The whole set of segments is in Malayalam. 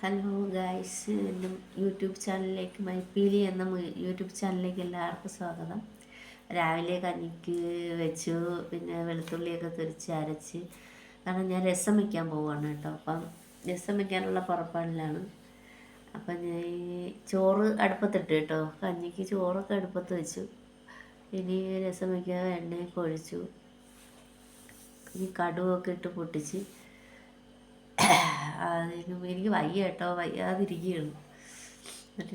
ഹലോ ഗായ്സ്, എൻ്റെ യൂട്യൂബ് ചാനലിലേക്ക് മൈപ്പീലി എന്ന യൂട്യൂബ് ചാനലിലേക്ക് എല്ലാവർക്കും സ്വാഗതം. രാവിലെ കഞ്ഞിക്ക് വെച്ചു, പിന്നെ വെളുത്തുള്ളിയൊക്കെ തൊലിച്ച് അരച്ച്, കാരണം ഞാൻ രസം വയ്ക്കാൻ പോവുകയാണ് കേട്ടോ. അപ്പം രസം വയ്ക്കാനുള്ള പുറപ്പാടിലാണ്. അപ്പം ഞാൻ ചോറ് അടുപ്പത്തിട്ട് കേട്ടോ, കഞ്ഞിക്ക് ചോറൊക്കെ അടുപ്പത്ത് വെച്ചു. ഇനി രസം വയ്ക്കാൻ എണ്ണയൊക്കെ ഒഴിച്ചു, ഇനി കടുവൊക്കെ ഇട്ട് പൊട്ടിച്ച് എനിക്ക് വയ്യ കേട്ടോ, വയ്യാതിരിക്കുകയാണ്. എന്നിട്ട്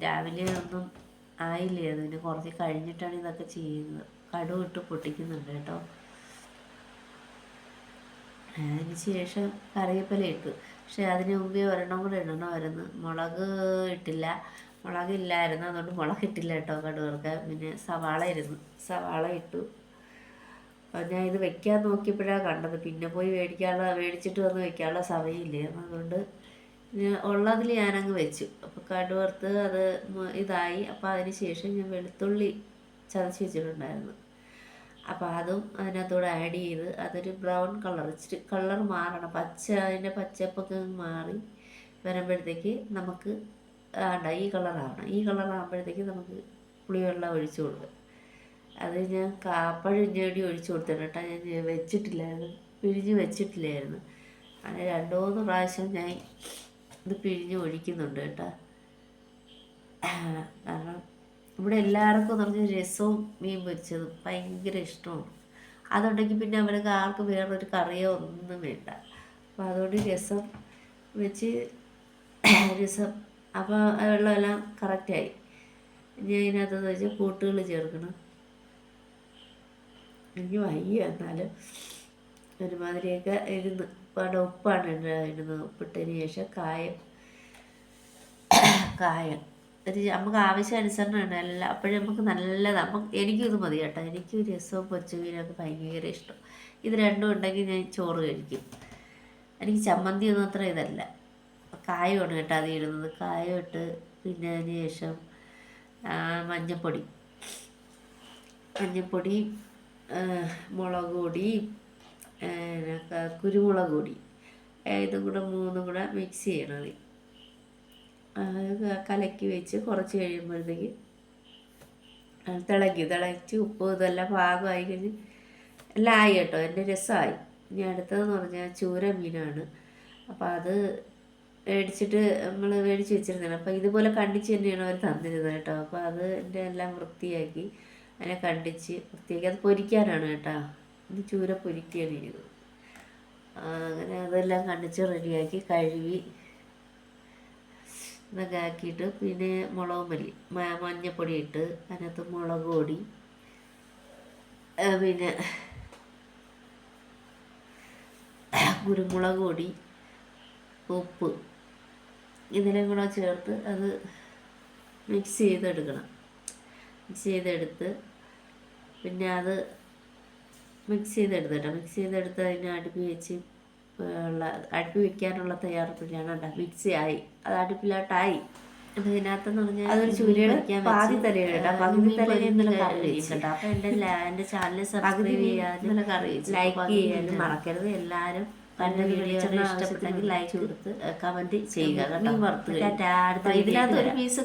രാവിലെ ഒന്നും ആയില്ലേ, അതിന് കുറച്ച് കഴിഞ്ഞിട്ടാണ് ഇതൊക്കെ ചെയ്യുന്നത്. കടുവ് ഇട്ട് പൊട്ടിക്കുന്നുണ്ട് കേട്ടോ. അതിന് ശേഷം കറിവേപ്പില ഇട്ടു. പക്ഷെ അതിന് മുമ്പേ ഒരെണ്ണം കൂടെ ഇടണമായിരുന്നു. മുളക് ഇട്ടില്ല, മുളകില്ലായിരുന്നു, അതുകൊണ്ട് മുളകിട്ടില്ല കേട്ടോ കടുക് വറുക്കാൻ. പിന്നെ സവാള ഇട്ടു. ഞാൻ ഇത് വെക്കാൻ നോക്കിയപ്പോഴാണ് കണ്ടത്. പിന്നെ പോയി മേടിച്ചിട്ട് വന്ന് വെക്കാനുള്ള സമയമില്ലായിരുന്നു. അതുകൊണ്ട് ഉള്ളതിൽ ഞാനങ്ങ് വെച്ചു. അപ്പോൾ കടുക് വറുത്ത് അത് ഇതായി. അപ്പോൾ അതിന് ശേഷം ഞാൻ വെളുത്തുള്ളി ചതച്ച് വെച്ചിട്ടുണ്ടായിരുന്നു. അപ്പോൾ അതും അതിനകത്തൂടെ ആഡ് ചെയ്ത് അതൊരു ബ്രൗൺ കളർ, ഇച്ചിരി കളർ മാറണം, അതിൻ്റെ പച്ചപ്പൊക്കെ മാറി വരുമ്പോഴത്തേക്ക് നമുക്ക് ഈ കളറാവണം. ഈ കളറാകുമ്പോഴത്തേക്ക് നമുക്ക് പുളിവെള്ളം ഒഴിച്ചു കൊടുക്കാം. അത് ഞാൻ കാപ്പഴിഞ്ഞേടി ഒഴിച്ചു കൊടുത്തിട്ട് കേട്ടോ. ഞാൻ വെച്ചിട്ടില്ലായിരുന്നു, പിഴിഞ്ഞ് വെച്ചിട്ടില്ലായിരുന്നു. അങ്ങനെ 2-3 പ്രാവശ്യം ഞാൻ ഇത് പിഴിഞ്ഞ് ഒഴിക്കുന്നുണ്ട് കേട്ടോ. കാരണം ഇവിടെ എല്ലാവർക്കും എന്ന് പറഞ്ഞാൽ രസവും മീൻ പൊരിച്ചതും ഭയങ്കര ഇഷ്ടമാണ്. അതുണ്ടെങ്കിൽ പിന്നെ അവർക്ക് ആർക്കും വേറൊരു കറിയോ ഒന്നും വേണ്ട. അപ്പോൾ അതുകൊണ്ട് രസം വെച്ച് അപ്പോൾ വെള്ളമെല്ലാം കറക്റ്റായി. ഇനി അതിനകത്തെന്ന് വെച്ചാൽ കൂട്ടുകൾ ചേർക്കണം. എനിക്ക് വയ്യ, എന്നാലും ഒരുമാതിരിയൊക്കെ ഇരുന്ന് ഉപ്പാണ് ഇടുന്നത്. ഉപ്പിട്ടതിന് ശേഷം കായം നമുക്ക് ആവശ്യാനുസരണം എല്ലാം. അപ്പോഴും നമുക്ക് നല്ലതാണ്. എനിക്കും ഇത് മതി കേട്ടോ. എനിക്ക് രസവും പൊരിച്ചമീനൊക്കെ ഭയങ്കര ഇഷ്ടം. ഇത് രണ്ടും ഉണ്ടെങ്കിൽ ഞാൻ ചോറ് കഴിക്കും. എനിക്ക് ചമ്മന്തി ഒന്നും അത്ര ഇതല്ല. കായമാണ് കേട്ടോ അത് ഇടുന്നത്. കായം ഇട്ട് പിന്നെ അതിന് ശേഷം മഞ്ഞൾപ്പൊടി, മുളക് പൊടി, കുരുമുളക് പൊടി, ഇതും കൂടെ 3 കൂടെ മിക്സ് ചെയ്യണം. കലക്കി വെച്ച് കുറച്ച് കഴിയുമ്പോഴത്തേക്ക് തിളച്ച് ഉപ്പ് ഇതെല്ലാം പാകമായി കഴിഞ്ഞ് എല്ലാം ആയി കേട്ടോ. എൻ്റെ രസമായി. ഇനി അടുത്തതെന്ന് പറഞ്ഞാൽ ചൂര മീനാണ്. അപ്പോൾ അത് നമ്മൾ മേടിച്ച് വെച്ചിരുന്നതാണ്. അപ്പോൾ ഇതുപോലെ കണ്ടിച്ച് തന്നെയാണ് അവർ തന്നിരുന്നത് കേട്ടോ. അപ്പോൾ അത് എൻ്റെ എല്ലാം വൃത്തിയാക്കി അതിനെ വൃത്തിയാക്കി അത് പൊരിക്കാനാണ് കേട്ടോ. ഇത് ചൂര പൊരിക്കുകയാണ് ചെയ്തത്. അങ്ങനെ അതെല്ലാം കണ്ടിച്ച് റെഡിയാക്കി കഴുകി ഇതൊക്കെ ആക്കിയിട്ട് പിന്നെ മഞ്ഞപ്പൊടി ഇട്ട് അതിനകത്ത് മുളക് പൊടി, പിന്നെ കുരുമുളക് പൊടി, ഉപ്പ് ഇതെല്ലാം കൂടെ ചേർത്ത് അത് മിക്സ് ചെയ്തെടുത്ത് പിന്നെ അത് മിക്സ് ചെയ്തെടുത്ത് അതിനെ അടുപ്പി വെക്കാനുള്ള തയ്യാറെടുപ്പിലാണ് കേട്ടോ. മിക്സി ആയി, അത് അടുപ്പിലോട്ടായി. അപ്പം ഇതിനകത്തെന്ന് പറഞ്ഞാൽ അതൊരു ചൂരയുടെ പാതി തലയാണ് കേട്ടോ. പകുതി തലയിൽ ഇന്നലെ കറി വെച്ചു കേട്ടോ. അപ്പം എൻ്റെ ചാനൽ സബ്സ്ക്രൈബ് ചെയ്യാനും ലൈക്ക് ചെയ്യാനും മറക്കരുത്. എല്ലാവരും കണ്ട വീഡിയോ ഇഷ്ടപ്പെട്ടെങ്കിൽ ലൈക്ക് കൊടുത്ത് കമൻറ്റ് ചെയ്യുക കേട്ടോ. ഇതിനകത്ത് ഒരു പീസ്